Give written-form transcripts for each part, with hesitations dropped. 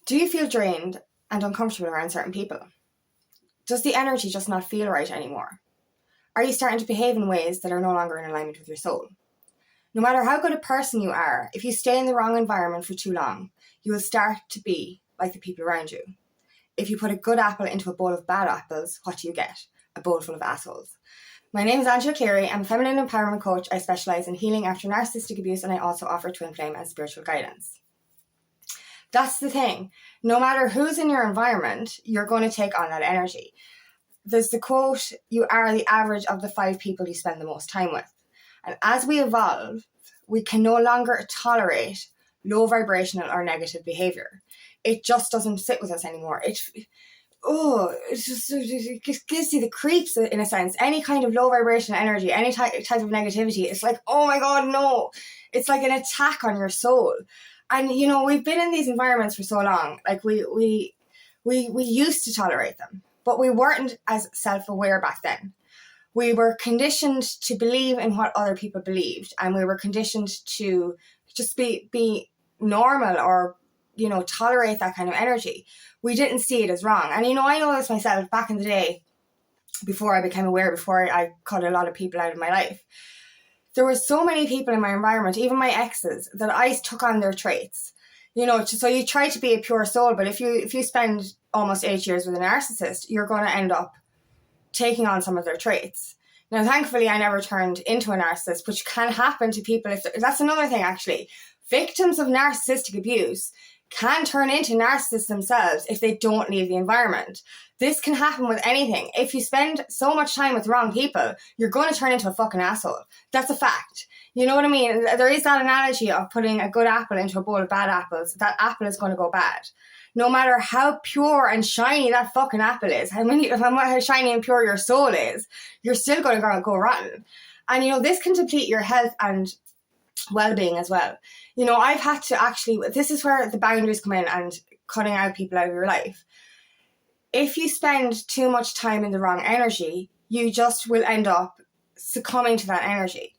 Do you feel drained and uncomfortable around certain people? Does the energy just not feel right anymore? Are you starting to behave in ways that are no longer in alignment with your soul? No matter how good a person you are, if you stay in the wrong environment for too long, you will start to be like the people around you. If you put a good apple into a bowl of bad apples, what do you get? A bowl full of assholes. My name is Angela Cleary. I'm a feminine empowerment coach. I specialise in healing after narcissistic abuse, and I also offer twin flame and spiritual guidance. That's the thing. No matter who's in your environment, you're going to take on that energy. There's the quote, you are the average of the 5 people you spend the most time with. And as we evolve, we can no longer tolerate low vibrational or negative behaviour. It just doesn't sit with us anymore. It gives you the creeps in a sense. Any kind of low vibrational energy, any type of negativity, it's like, oh my God, no. It's like an attack on your soul. And, you know, we've been in these environments for so long. Like we used to tolerate them, but we weren't as self-aware back then. We were conditioned to believe in what other people believed, and we were conditioned to just be normal or, you know, tolerate that kind of energy. We didn't see it as wrong. And, you know, I know this myself back in the day, before I became aware, before I cut a lot of people out of my life. There were so many people in my environment, even my exes, that I took on their traits. You know, so you try to be a pure soul, but if you spend almost 8 years with a narcissist, you're going to end up taking on some of their traits. Now, thankfully, I never turned into a narcissist, which can happen to people. That's another thing, actually. Victims of narcissistic abuse can turn into narcissists themselves if they don't leave the environment. This can happen with anything. If you spend so much time with the wrong people, you're going to turn into a fucking asshole. That's a fact. You know what I mean? There is that analogy of putting a good apple into a bowl of bad apples. That apple is going to go bad. No matter how pure and shiny that fucking apple is, how shiny and pure your soul is, you're still going to go rotten. And, you know, this can deplete your health and well-being as well. You know, I've had to actually, this is where the boundaries come in and cutting out people out of your life. If you spend too much time in the wrong energy, you just will end up succumbing to that energy.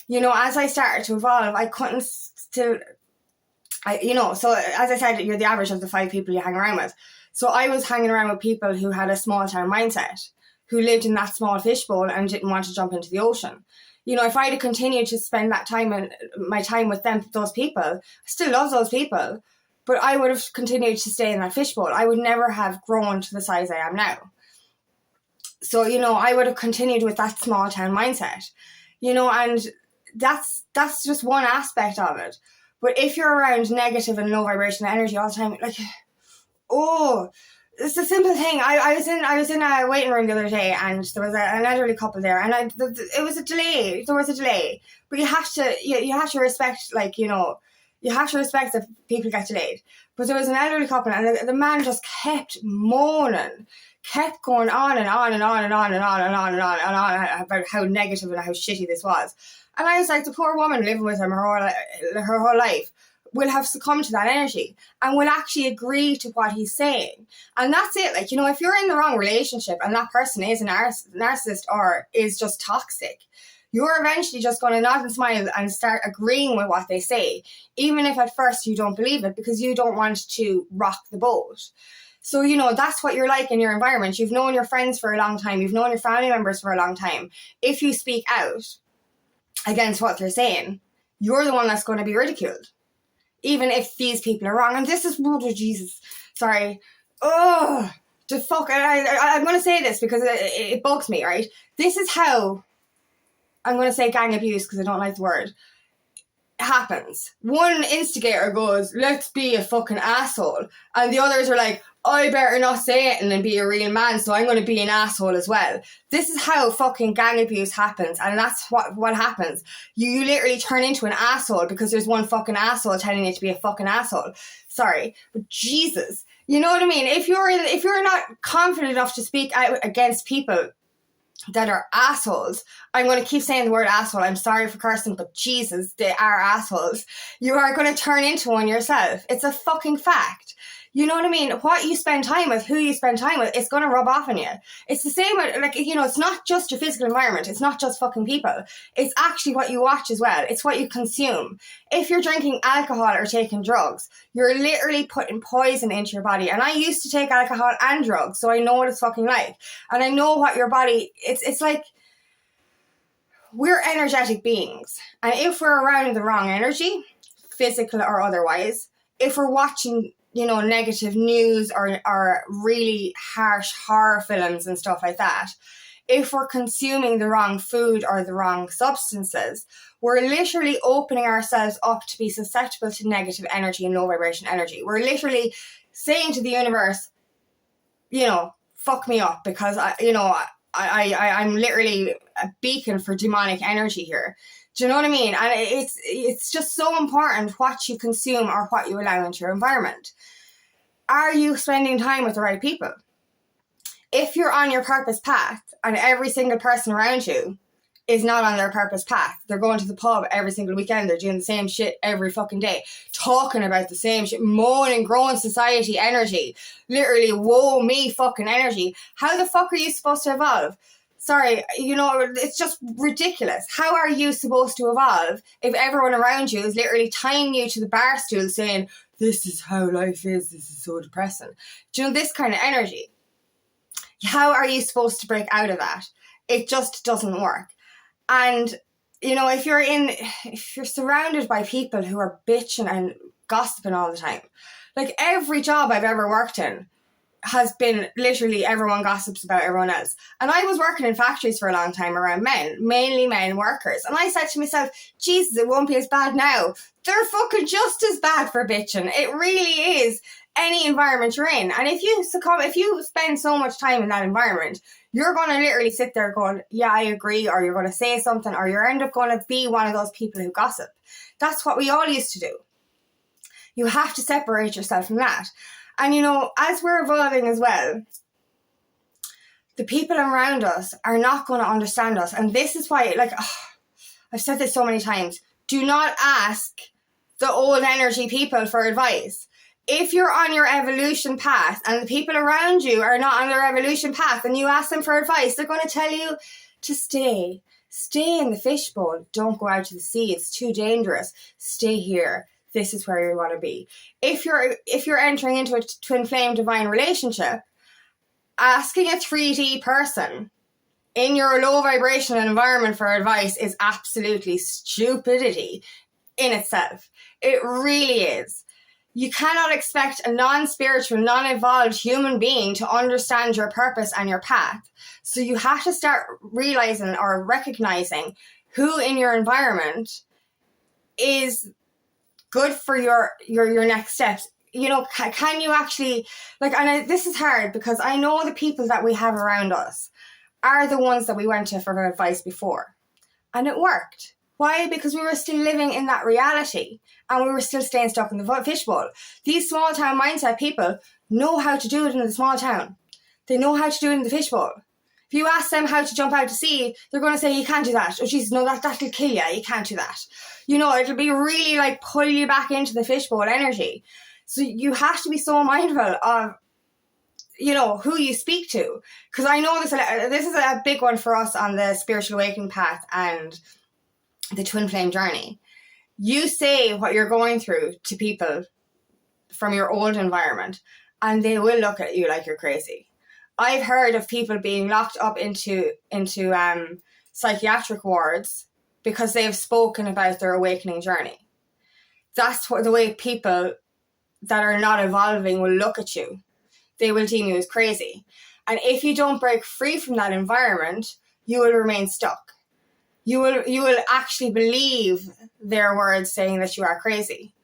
You know, as I started to evolve, I couldn't still, so as I said, you're the average of the 5 people you hang around with. So I was hanging around with people who had a small town mindset, who lived in that small fishbowl and didn't want to jump into the ocean. You know, if I'd have continued to spend that time and my time with those people, I still love those people, but I would have continued to stay in that fishbowl. I would never have grown to the size I am now. So, you know, I would have continued with that small town mindset, you know, and that's just one aspect of it. But if you're around negative and low vibrational energy all the time, like, it's a simple thing. I was in a waiting room the other day, and there was an elderly couple there, and it was a delay. There was a delay, but you have to respect, like, you know, you have to respect that people get delayed. But there was an elderly couple, and the man just kept moaning, kept going on and on and on and on and on and on and on and on about how negative and how shitty this was. And I was like, the poor woman living with him her whole life will have succumbed to that energy and will actually agree to what he's saying. And that's it. Like, you know, if you're in the wrong relationship and that person is a narcissist or is just toxic, you're eventually just going to nod and smile and start agreeing with what they say, even if at first you don't believe it, because you don't want to rock the boat. So, you know, that's what you're like in your environment. You've known your friends for a long time. You've known your family members for a long time. If you speak out against what they're saying, you're the one that's going to be ridiculed, even if these people are wrong. And this is, oh, Jesus, sorry. I'm going to say this because it bugs me, right? This is how, I'm going to say gang abuse because I don't like the word, happens. One instigator goes, let's be a fucking asshole. And the others are like, I better not say it and be a real man, so I'm going to be an asshole as well. This is how fucking gang abuse happens, and that's what happens. You literally turn into an asshole because there's one fucking asshole telling you to be a fucking asshole. Sorry, but Jesus, you know what I mean? If you're not confident enough to speak out against people that are assholes, I'm going to keep saying the word asshole. I'm sorry for cursing, but Jesus, they are assholes. You are going to turn into one yourself. It's a fucking fact. You know what I mean? What you spend time with, who you spend time with, it's going to rub off on you. It's the same with, like, you know, it's not just your physical environment. It's not just fucking people. It's actually what you watch as well. It's what you consume. If you're drinking alcohol or taking drugs, you're literally putting poison into your body. And I used to take alcohol and drugs, so I know what it's fucking like. And I know what your body, it's like, we're energetic beings. And if we're around the wrong energy, physical or otherwise, if we're watching, you know, negative news or really harsh horror films and stuff like that, if we're consuming the wrong food or the wrong substances, we're literally opening ourselves up to be susceptible to negative energy and low vibration energy. We're literally saying to the universe, you know, fuck me up, because I'm literally a beacon for demonic energy here. Do you know what I mean? And it's just so important what you consume or what you allow into your environment. Are you spending time with the right people? If you're on your purpose path and every single person around you is not on their purpose path, they're going to the pub every single weekend, they're doing the same shit every fucking day, talking about the same shit, moaning, growing society energy, literally woe me fucking energy, how the fuck are you supposed to evolve? Sorry, you know, it's just ridiculous. How are you supposed to evolve if everyone around you is literally tying you to the bar stool saying, this is how life is, this is so depressing? Do you know, this kind of energy? How are you supposed to break out of that? It just doesn't work. And, you know, if you're surrounded by people who are bitching and gossiping all the time, like every job I've ever worked in has been literally everyone gossips about everyone else. And I was working in factories for a long time around men, mainly men workers. And I said to myself, Jesus, it won't be as bad now. They're fucking just as bad for bitching. It really is. Any environment you're in. And if you spend so much time in that environment, you're going to literally sit there going, yeah, I agree, or you're going to say something, or you end up going to be one of those people who gossip. That's what we all used to do. You have to separate yourself from that. And, you know, as we're evolving as well, the people around us are not going to understand us. And this is why, like, I've said this so many times, do not ask the old energy people for advice. If you're on your evolution path and the people around you are not on their evolution path and you ask them for advice, they're going to tell you to stay. Stay in the fishbowl. Don't go out to the sea. It's too dangerous. Stay here. This is where you want to be. If you're entering into a twin flame divine relationship, asking a 3D person in your low vibrational environment for advice is absolutely stupidity in itself. It really is. You cannot expect a non-spiritual, non-evolved human being to understand your purpose and your path. So you have to start realizing or recognizing who in your environment is good for your next steps. You know, can you actually, like, and this is hard because I know the people that we have around us are the ones that we went to for advice before. And it worked. Why? Because we were still living in that reality and we were still staying stuck in the fishbowl. These small town mindset people know how to do it in the small town. They know how to do it in the fishbowl. If you ask them how to jump out to sea, they're going to say, you can't do that. Oh, Jesus, no, that'll kill you. You can't do that. You know, it'll be really like pull you back into the fishbowl energy. So you have to be so mindful of, you know, who you speak to. Because I know this is a big one for us on the spiritual awakening path and the twin flame journey. You say what you're going through to people from your old environment and they will look at you like you're crazy. I've heard of people being locked up into psychiatric wards because they've spoken about their awakening journey. That's the way people that are not evolving will look at you. They will deem you as crazy. And if you don't break free from that environment, you will remain stuck. You will actually believe their words saying that you are crazy.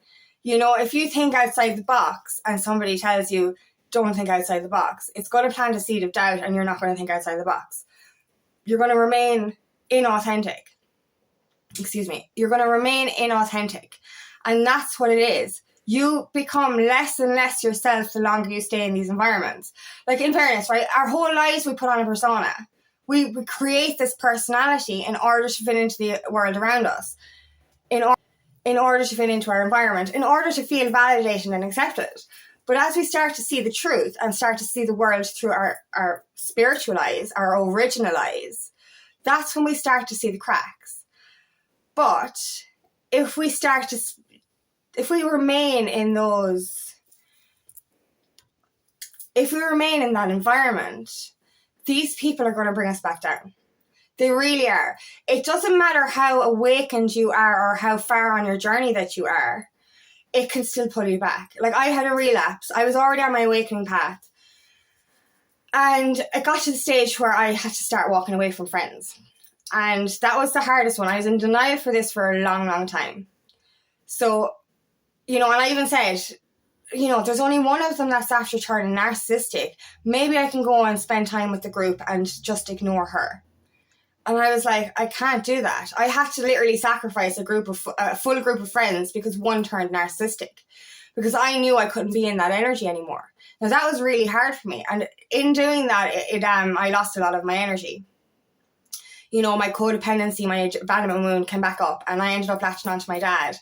You know, if you think outside the box and somebody tells you, don't think outside the box, it's going to plant a seed of doubt and you're not going to think outside the box. You're going to remain inauthentic. You're going to remain inauthentic. And that's what it is. You become less and less yourself the longer you stay in these environments. Like, in fairness, right? Our whole lives we put on a persona. We create this personality in order to fit into the world around us, in order to fit into our environment, in order to feel validated and accepted. But as we start to see the truth and start to see the world through our spiritual eyes, our original eyes, that's when we start to see the cracks. But if we remain in that environment, these people are going to bring us back down. They really are. It doesn't matter how awakened you are or how far on your journey that you are. It can still pull you back. Like, I had a relapse. I was already on my awakening path. And it got to the stage where I had to start walking away from friends. And that was the hardest one. I was in denial for this for a long, long time. So, and I even said, there's only one of them that's after turning narcissistic. Maybe I can go and spend time with the group and just ignore her. And I was like, I can't do that. I had to literally sacrifice a full group of friends because one turned narcissistic. Because I knew I couldn't be in that energy anymore. Now, that was really hard for me. And in doing that, I lost a lot of my energy. My codependency, my abandonment wound came back up. And I ended up latching onto my dad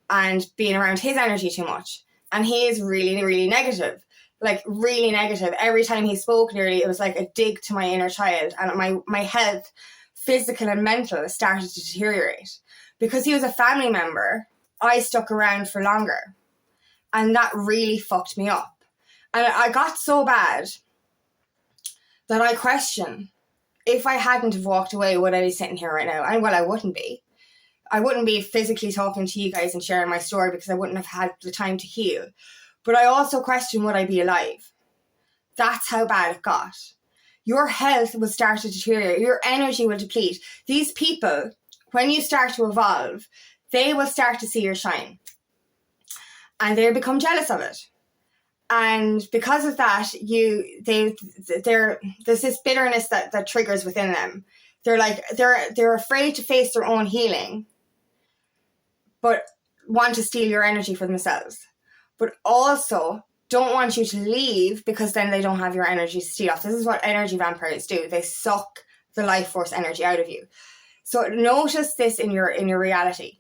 and being around his energy too much. And he is really, really negative. Like, really negative. Every time he spoke, nearly, it was like a dig to my inner child. And my health, physical and mental, started to deteriorate. Because he was a family member, I stuck around for longer. And that really fucked me up. And I got so bad that I question, if I hadn't have walked away, would I be sitting here right now? And well, I wouldn't be. I wouldn't be physically talking to you guys and sharing my story because I wouldn't have had the time to heal. But I also question, would I be alive? That's how bad it got. Your health will start to deteriorate. Your energy will deplete. These people, when you start to evolve, they will start to see your shine. And they'll become jealous of it. And because of that, there's this bitterness that triggers within them. They're afraid to face their own healing, but want to steal your energy for themselves. But also don't want you to leave because then they don't have your energy to steal off. This is what energy vampires do. They suck the life force energy out of you. So notice this in your reality.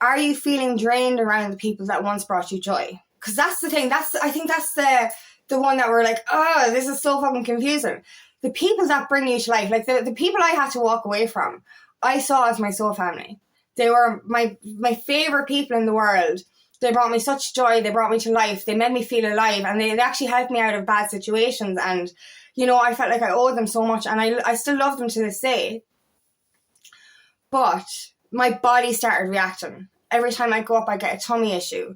Are you feeling drained around the people that once brought you joy? Because that's the thing. I think that's the one that we're like, oh, this is so fucking confusing. The people that bring you to life, like the people I had to walk away from, I saw as my soul family. They were my favorite people in the world. They brought me such joy. They brought me to life. They made me feel alive. And they actually helped me out of bad situations. And, I felt like I owed them so much. And I still love them to this day. But my body started reacting. Every time I go up, I get a tummy issue.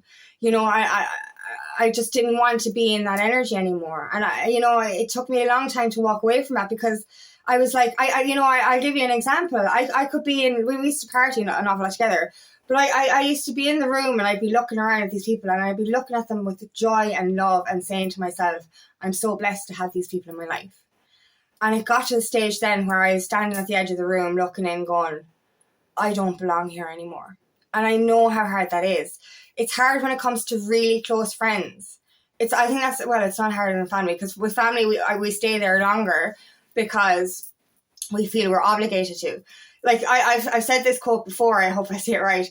I just didn't want to be in that energy anymore. And it took me a long time to walk away from that because I was like, I'll give you an example. I could be we used to party an awful lot together, but I used to be in the room and I'd be looking around at these people and I'd be looking at them with joy and love and saying to myself, I'm so blessed to have these people in my life. And it got to the stage then where I was standing at the edge of the room looking in going, I don't belong here anymore. And I know how hard that is. It's hard when it comes to really close friends. It's not harder than family because with family, we stay there longer because we feel we're obligated to. Like I've said this quote before, I hope I say it right.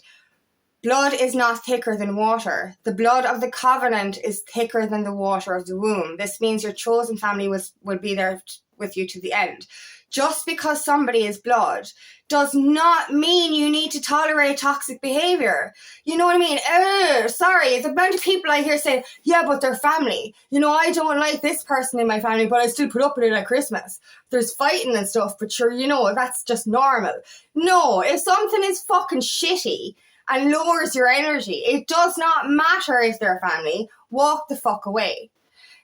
Blood is not thicker than water. The blood of the covenant is thicker than the water of the womb. This means your chosen family will be there with you to the end. Just because somebody is blood does not mean you need to tolerate toxic behavior. You know what I mean? Sorry, the amount of people I hear saying, yeah, but they're family. I don't like this person in my family, but I still put up with it at Christmas. There's fighting and stuff, but sure, that's just normal. No, if something is fucking shitty and lowers your energy, it does not matter if they're family. Walk the fuck away.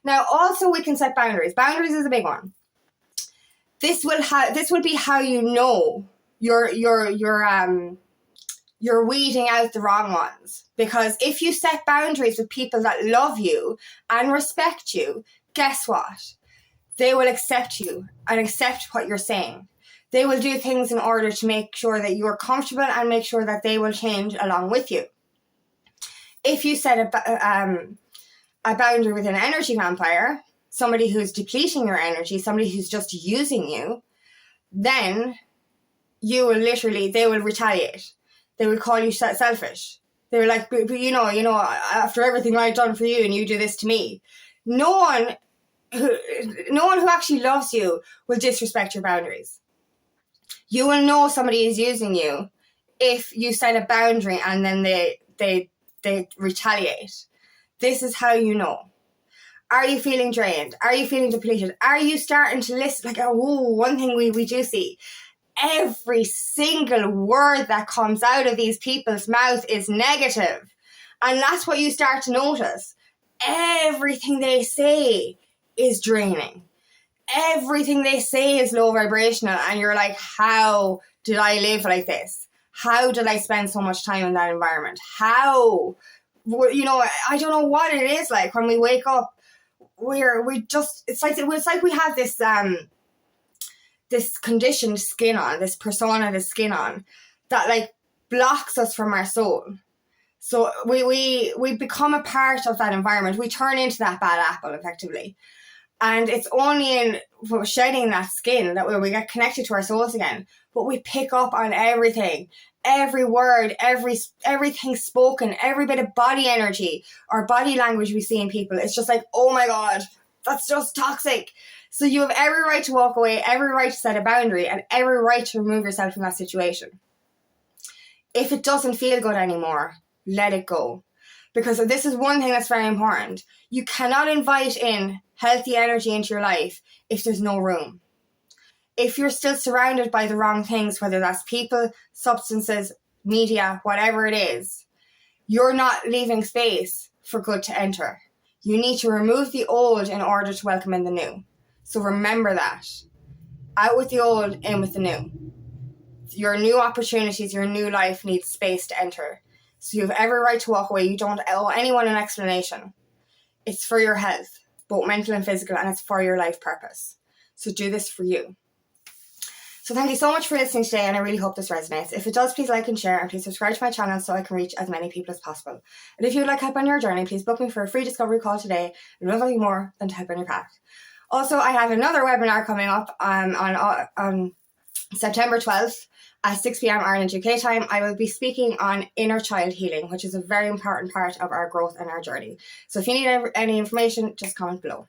Now, also we can set boundaries. Boundaries is a big one. This will be how you know you're weeding out the wrong ones. Because if you set boundaries with people that love you and respect you, guess what? They will accept you and accept what you're saying. They will do things in order to make sure that you're comfortable and make sure that they will change along with you. If you set a boundary with an energy vampire, somebody who's depleting your energy, somebody who's just using you, then they will retaliate. They will call you selfish. They were like, but after everything I've done for you and you do this to me. No one who actually loves you will disrespect your boundaries. You will know somebody is using you if you set a boundary and then they retaliate. This is how you know. Are you feeling drained? Are you feeling depleted? Are you starting to listen? Like, one thing we do see, every single word that comes out of these people's mouth is negative. And that's what you start to notice. Everything they say is draining. Everything they say is low vibrational. And you're like, how did I live like this? How did I spend so much time in that environment? How? I don't know what it is like when we wake up. It's like we have this this conditioned skin on, this persona, this skin on, that like blocks us from our soul. So we become a part of that environment. We turn into that bad apple effectively. And it's only in shedding that skin that we get connected to our souls again. But we pick up on everything, every word, everything spoken, every bit of body energy or body language we see in people. It's just like, oh my God, that's just toxic. So you have every right to walk away, every right to set a boundary, and every right to remove yourself from that situation. If it doesn't feel good anymore, let it go. Because this is one thing that's very important. You cannot invite in healthy energy into your life if there's no room. If you're still surrounded by the wrong things, whether that's people, substances, media, whatever it is, you're not leaving space for good to enter. You need to remove the old in order to welcome in the new. So remember that. Out with the old, in with the new. Your new opportunities, your new life needs space to enter. So you have every right to walk away. You don't owe anyone an explanation. It's for your health, both mental and physical, and it's for your life purpose. So do this for you. So thank you so much for listening today, and I really hope this resonates. If it does, please like and share, and please subscribe to my channel so I can reach as many people as possible. And if you would like help on your journey, please book me for a free discovery call today. I'd love nothing more than to help on your path. Also, I have another webinar coming up on September 12th at 6 p.m. Ireland UK time. I will be speaking on inner child healing, which is a very important part of our growth and our journey. So if you need any information, just comment below.